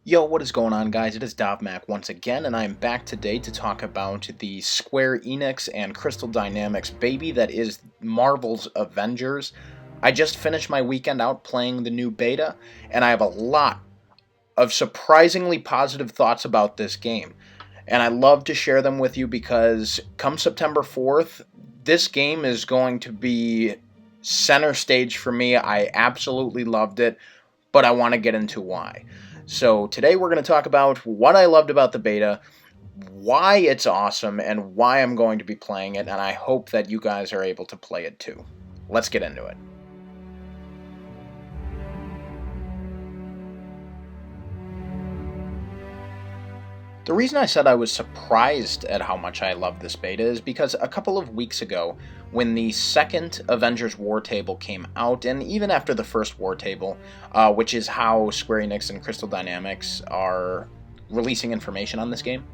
Yo, what is going on, guys? It is Dovmac once again, and I am back today to talk about the Square Enix and Crystal Dynamics baby that is Marvel's Avengers. I just finished my weekend out playing the new beta, and I have a lot of surprisingly positive thoughts about this game. And I love to share them with you because come September 4th, this game is going to be center stage for me. I absolutely loved it, but I want to get into why. So today we're going to talk about what I loved about the beta, why it's awesome, and why I'm going to be playing it, and I hope that you guys are able to play it too. Let's get into it. The reason I said I was surprised at how much I loved this beta is because a couple of weeks ago, when the second Avengers War Table came out, and even after the first War Table, which is how Square Enix and Crystal Dynamics are releasing information on this game,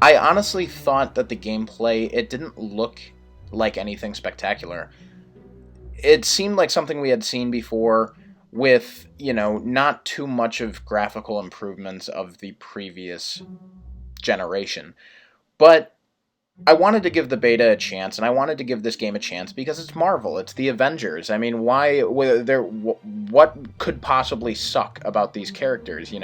I honestly thought that the gameplay, it didn't look like anything spectacular. It seemed like something we had seen before with, not too much of graphical improvements of the previous generation. But I wanted to give the beta a chance, and I wanted to give this game a chance because it's Marvel. It's the Avengers. I mean, what could possibly suck about these characters?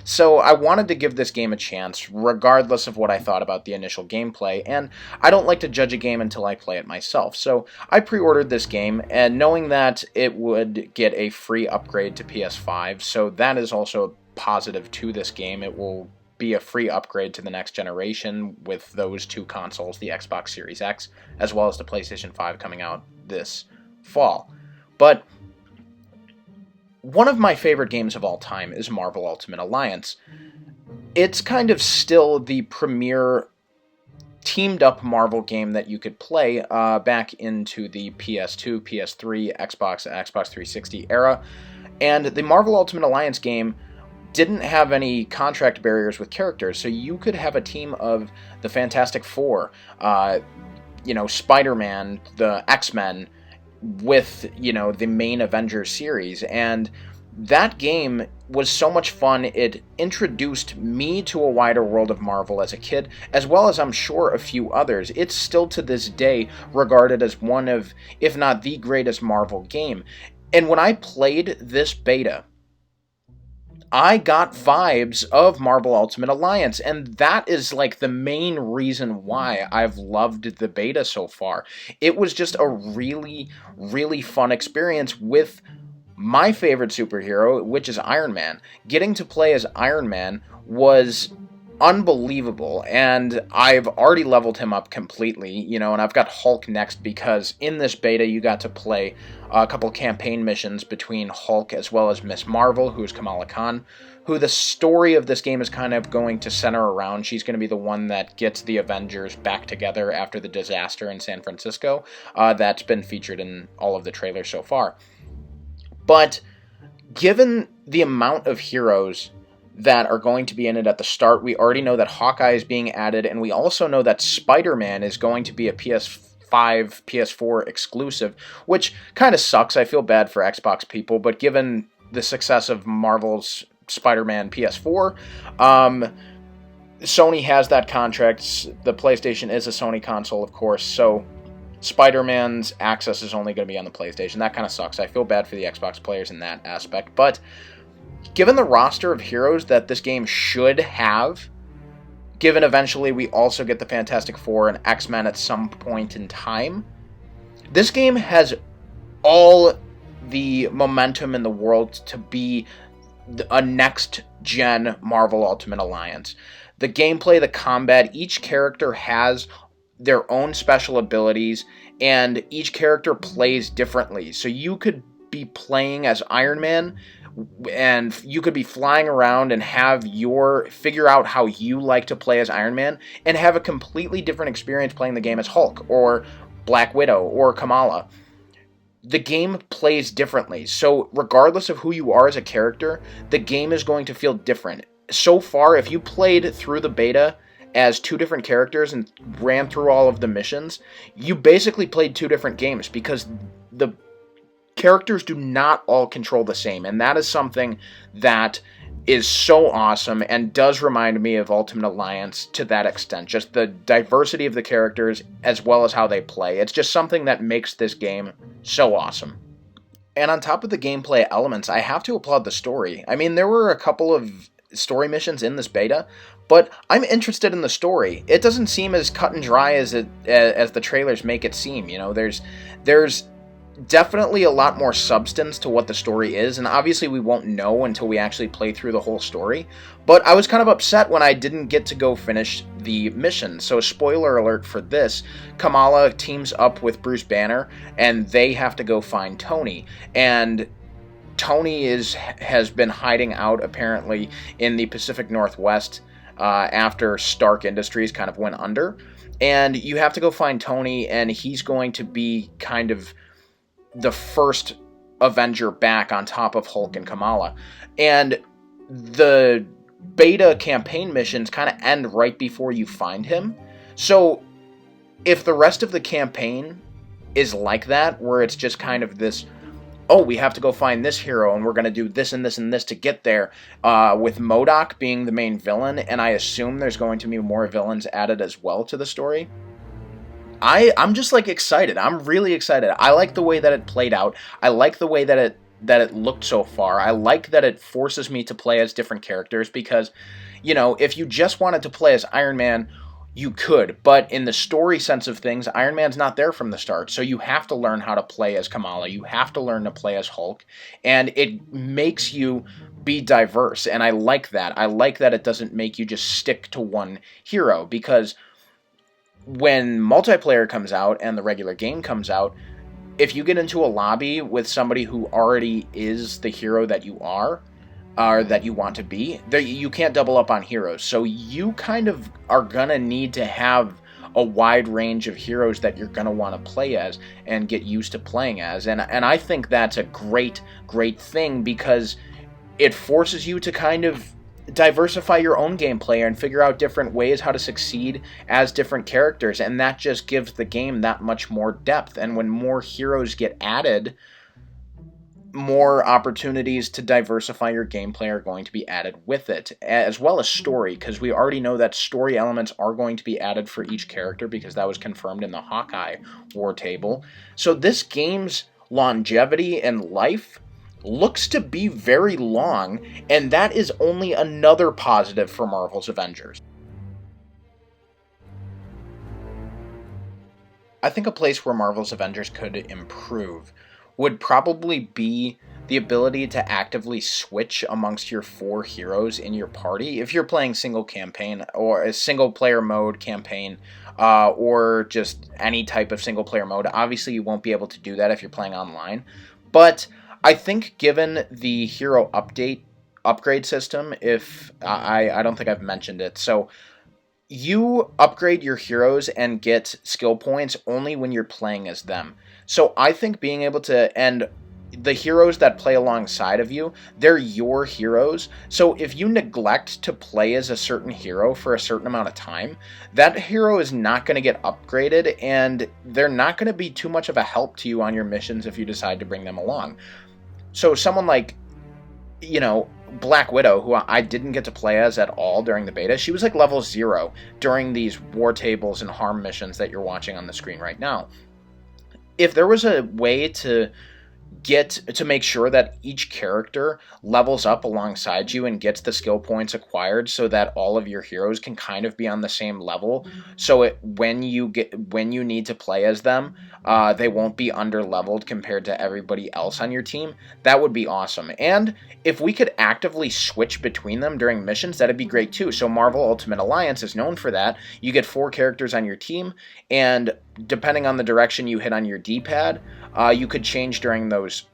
So I wanted to give this game a chance, regardless of what I thought about the initial gameplay, and I don't like to judge a game until I play it myself. So I pre-ordered this game, and knowing that it would get a free upgrade to PS5, so that is also positive to this game. It will be a free upgrade to the next generation with those two consoles, the Xbox Series X, as well as the PlayStation 5 coming out this fall. But one of my favorite games of all time is Marvel Ultimate Alliance. It's kind of still the premier teamed-up Marvel game that you could play back into the PS2, PS3, Xbox, and Xbox 360 era. And the Marvel Ultimate Alliance game didn't have any contract barriers with characters, so you could have a team of the Fantastic Four, Spider-Man, the X-Men, with, the main Avengers series, and that game was so much fun. It introduced me to a wider world of Marvel as a kid, as well as I'm sure a few others. It's still to this day regarded as one of, if not the greatest Marvel game. And when I played this beta, I got vibes of Marvel Ultimate Alliance, and that is like the main reason why I've loved the beta so far. It was just a really, really fun experience with my favorite superhero, which is Iron Man. Getting to play as Iron Man was unbelievable, and I've already leveled him up completely, and I've got Hulk next because in this beta you got to play a couple campaign missions between Hulk as well as Miss Marvel, who's Kamala Khan, who the story of this game is kind of going to center around. She's going to be the one that gets the Avengers back together after the disaster in San Francisco. That's been featured in all of the trailers so far. But given the amount of heroes that are going to be in it at the start, we already know that Hawkeye is being added, and we also know that Spider-Man is going to be a PS5, PS4 exclusive, which kind of sucks. I feel bad for Xbox people, but given the success of Marvel's Spider-Man PS4, Sony has that contract. The PlayStation is a Sony console, of course, so Spider-Man's access is only going to be on the PlayStation. That kind of sucks. I feel bad for the Xbox players in that aspect, but given the roster of heroes that this game should have, given eventually we also get the Fantastic Four and X-Men at some point in time, this game has all the momentum in the world to be a next-gen Marvel Ultimate Alliance. The gameplay, the combat, each character has their own special abilities, and each character plays differently. So you could be playing as Iron Man, and you could be flying around and figure out how you like to play as Iron Man, and have a completely different experience playing the game as Hulk, or Black Widow, or Kamala. The game plays differently, so regardless of who you are as a character, the game is going to feel different. So far, if you played through the beta as two different characters and ran through all of the missions, you basically played two different games because the characters do not all control the same, and that is something that is so awesome and does remind me of Ultimate Alliance to that extent. Just the diversity of the characters as well as how they play. It's just something that makes this game so awesome. And on top of the gameplay elements, I have to applaud the story. I mean, there were a couple of story missions in this beta, but I'm interested in the story. It doesn't seem as cut and dry as the trailers make it seem. You know, there's definitely a lot more substance to what the story is, and obviously we won't know until we actually play through the whole story. But I was kind of upset when I didn't get to go finish the mission. So spoiler alert for this, Kamala teams up with Bruce Banner, and they have to go find Tony. And Tony has been hiding out apparently in the Pacific Northwest after Stark Industries kind of went under. And you have to go find Tony, and he's going to be kind of the first Avenger back on top of Hulk and Kamala. And the beta campaign missions kind of end right before you find him. So if the rest of the campaign is like that, where it's just kind of this, oh, we have to go find this hero, and we're going to do this and this and this to get there, with MODOK being the main villain, and I assume there's going to be more villains added as well to the story, I'm just like excited. I'm really excited. I like the way that it played out. I like the way that it looked so far. I like that it forces me to play as different characters because, you know, if you just wanted to play as Iron Man, you could. But in the story sense of things, Iron Man's not there from the start. So you have to learn how to play as Kamala. You have to learn to play as Hulk. And it makes you be diverse. And I like that. I like that it doesn't make you just stick to one hero, because when multiplayer comes out and the regular game comes out, if you get into a lobby with somebody who already is the hero that you are, or that you want to be, you can't double up on heroes. So you kind of are gonna need to have a wide range of heroes that you're gonna want to play as and get used to playing as. And I think that's a great thing, because it forces you to kind of diversify your own gameplay and figure out different ways how to succeed as different characters, and that just gives the game that much more depth. And when more heroes get added, more opportunities to diversify your gameplay are going to be added with it, as well as story, because we already know that story elements are going to be added for each character, because that was confirmed in the Hawkeye War Table. So this game's longevity and life looks to be very long, and that is only another positive for Marvel's Avengers. I think a place where Marvel's Avengers could improve would probably be the ability to actively switch amongst your 4 heroes in your party. If you're playing single campaign, or a single player mode campaign, or just any type of single player mode, obviously you won't be able to do that if you're playing online. But I think given the hero upgrade system, if I don't think I've mentioned it, so you upgrade your heroes and get skill points only when you're playing as them. So I think being able to, and the heroes that play alongside of you, they're your heroes. So if you neglect to play as a certain hero for a certain amount of time, that hero is not going to get upgraded, and they're not going to be too much of a help to you on your missions if you decide to bring them along. So someone like, you know, Black Widow, who I didn't get to play as at all during the beta, she was like level 0 during these war tables and harm missions that you're watching on the screen right now. If there was a way to make sure that each character levels up alongside you and gets the skill points acquired, so that all of your heroes can kind of be on the same level, so when you need to play as them, they won't be under leveled compared to everybody else on your team, that would be awesome. And if we could actively switch between them during missions, that'd be great too. So Marvel Ultimate Alliance is known for that. You get 4 characters on your team, and depending on the direction you hit on your D-pad, you could change during those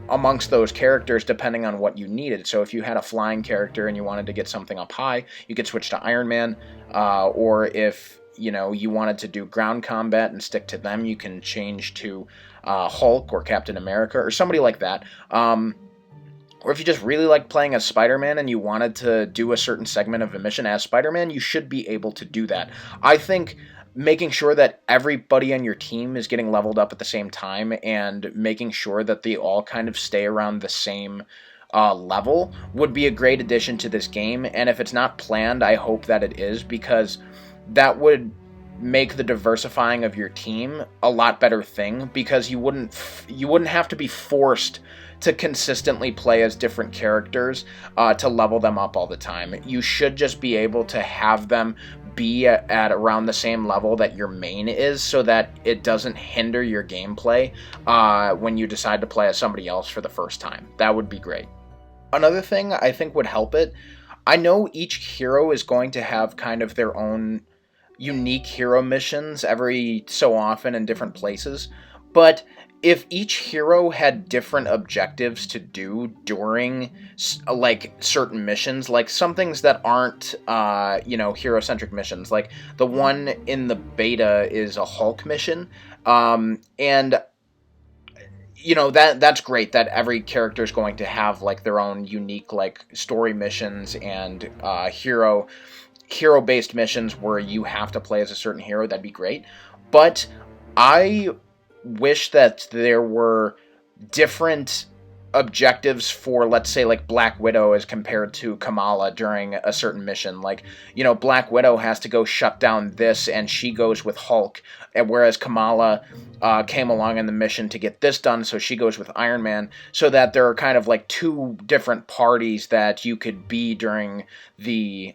amongst those characters depending on what you needed. So if you had a flying character and you wanted to get something up high, you could switch to Iron Man, or if you wanted to do ground combat and stick to them, you can change to Hulk or Captain America or somebody like that. Or if you just really like playing as Spider-Man and you wanted to do a certain segment of a mission as Spider-Man, you should be able to do that. I think making sure that everybody on your team is getting leveled up at the same time, and making sure that they all kind of stay around the same level would be a great addition to this game. And if it's not planned, I hope that it is, because that would make the diversifying of your team a lot better thing, because you wouldn't have to be forced to consistently play as different characters to level them up all the time. You should just be able to have them be at around the same level that your main is, so that it doesn't hinder your gameplay when you decide to play as somebody else for the first time. That would be great. Another thing I think would help it, I know each hero is going to have kind of their own unique hero missions every so often in different places, but if each hero had different objectives to do during like certain missions, like some things that aren't hero-centric missions, like the one in the beta is a Hulk mission, and that's great that every character is going to have like their own unique like story missions and hero-based missions where you have to play as a certain hero. That'd be great. But I wish that there were different objectives for, let's say, like Black Widow as compared to Kamala during a certain mission. Like, Black Widow has to go shut down this, and she goes with Hulk, and whereas Kamala came along in the mission to get this done, so she goes with Iron Man, so that there are kind of like two different parties that you could be during the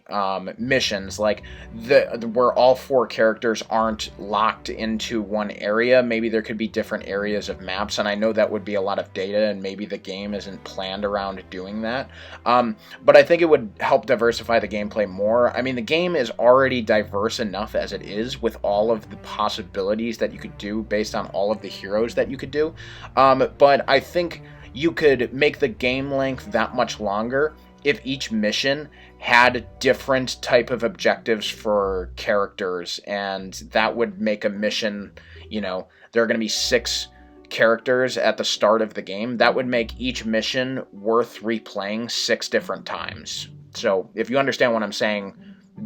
missions, like where all four characters aren't locked into one area. Maybe there could be different areas of maps, and I know that would be a lot of data, and maybe the game isn't planned around doing that. But I think it would help diversify the gameplay more. I mean, the game is already diverse enough as it is, with all of the possibilities that you could do based on all of the heroes that you could do. But I think you could make the game length that much longer if each mission had different type of objectives for characters, and that would make a mission, there are going to be 6 characters at the start of the game. That would make each mission worth replaying 6 different times. So if you understand what I'm saying,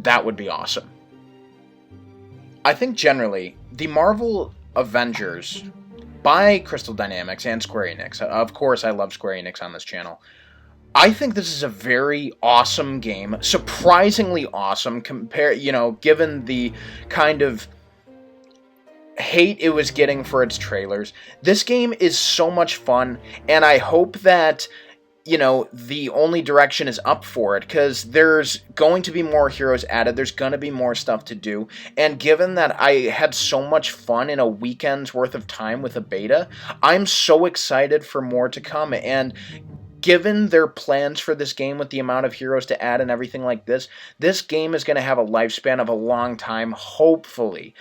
that would be awesome. I think generally, the Marvel Avengers by Crystal Dynamics and Square Enix, of course I love Square Enix on this channel, I think this is a very awesome game, surprisingly awesome, given the kind of hate it was getting for its trailers. This game is so much fun, and I hope that the only direction is up for it, because there's going to be more heroes added, there's going to be more stuff to do, and given that I had so much fun in a weekend's worth of time with a beta, I'm so excited for more to come. And given their plans for this game with the amount of heroes to add and everything like this game is going to have a lifespan of a long time, hopefully,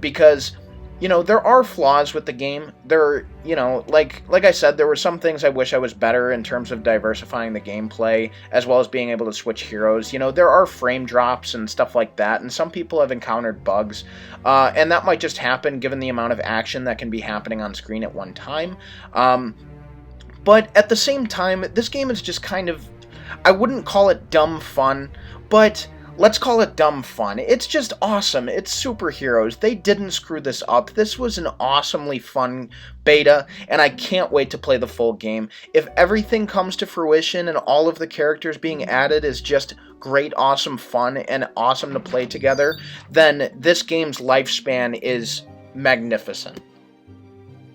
because there are flaws with the game. There, like I said, there were some things I wish I was better in terms of diversifying the gameplay, as well as being able to switch heroes. There are frame drops and stuff like that, and some people have encountered bugs, and that might just happen given the amount of action that can be happening on screen at one time. But at the same time, this game is just kind of, I wouldn't call it dumb fun, but let's call it dumb fun. It's just awesome. It's superheroes. They didn't screw this up. This was an awesomely fun beta, and I can't wait to play the full game. If everything comes to fruition and all of the characters being added is just great, awesome fun and awesome to play together, then this game's lifespan is magnificent.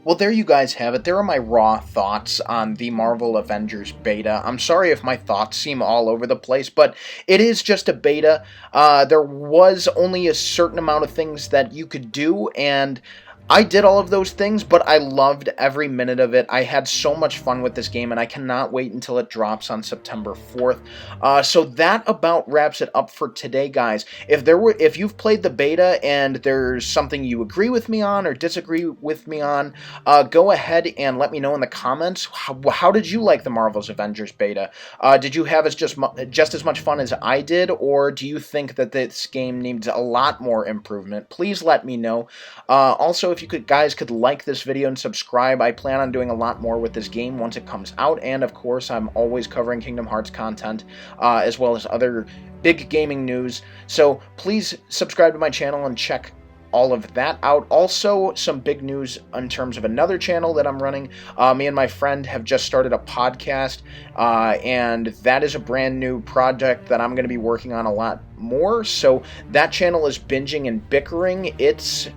Well, there you guys have it. There are my raw thoughts on the Marvel Avengers beta. I'm sorry if my thoughts seem all over the place, but it is just a beta. There was only a certain amount of things that you could do, and I did all of those things, but I loved every minute of it. I had so much fun with this game, and I cannot wait until it drops on September 4th. So that about wraps it up for today, guys. If you've played the beta and there's something you agree with me on or disagree with me on, go ahead and let me know in the comments. How did you like the Marvel's Avengers beta? Did you have just as much fun as I did, or do you think that this game needs a lot more improvement? Please let me know. Also, if you guys could like this video and subscribe, I plan on doing a lot more with this game once it comes out, and of course I'm always covering Kingdom Hearts content, as well as other big gaming news, so please subscribe to my channel and check all of that out. Also, some big news in terms of another channel that I'm running. Me and my friend have just started a podcast, and that is a brand new project that I'm going to be working on a lot more. So that channel is Binging and Bickering. Its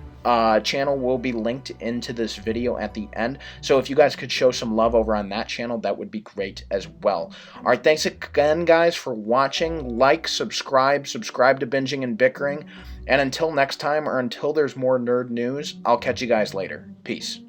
channel will be linked into this video at the end. So if you guys could show some love over on that channel, that would be great as well. All right, thanks again, guys, for watching. Like, subscribe to Binging and Bickering. And until next time, or until there's more nerd news, I'll catch you guys later. Peace.